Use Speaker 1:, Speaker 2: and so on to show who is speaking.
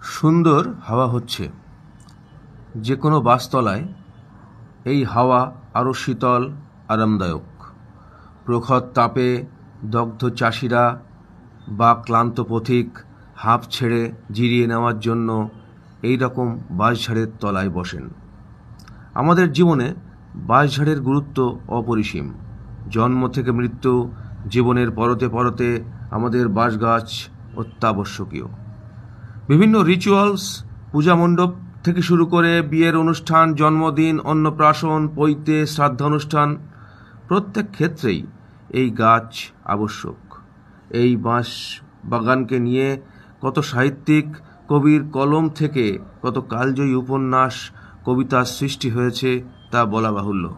Speaker 1: সুন্দর হাওয়া হচ্ছে। যে কোনো বাসতলায় এই হাওয়া আরও শীতল, আরামদায়ক। প্রখর তাপে দগ্ধ চাষিরা বা ক্লান্ত পথিক হাঁপ ছেড়ে জিরিয়ে নেওয়ার জন্য এই রকম বাঁশঝাড়ের তলায় বসেন। আমাদের জীবনে বাঁশঝাড়ের গুরুত্ব অপরিসীম। জন্ম থেকে মৃত্যু, জীবনের পরতে পরতে আমাদের বাঁশগাছ অত্যাবশ্যকীয়। বিভিন্ন রিচুয়ালস, পূজা মণ্ডপ থেকে শুরু করে বিয়ের অনুষ্ঠান, জন্মদিন, অন্নপ্রাশন, পৈতে, শ্রাদ্ধানুষ্ঠান, প্রত্যেক ক্ষেত্রেই এই গাছ আবশ্যক। এই বাঁশ বাগানকে নিয়ে কত সাহিত্যিক, কবির কলম থেকে কত কালজয়ী উপন্যাস, কবিতার সৃষ্টি হয়েছে তা বলা বাহুল্য।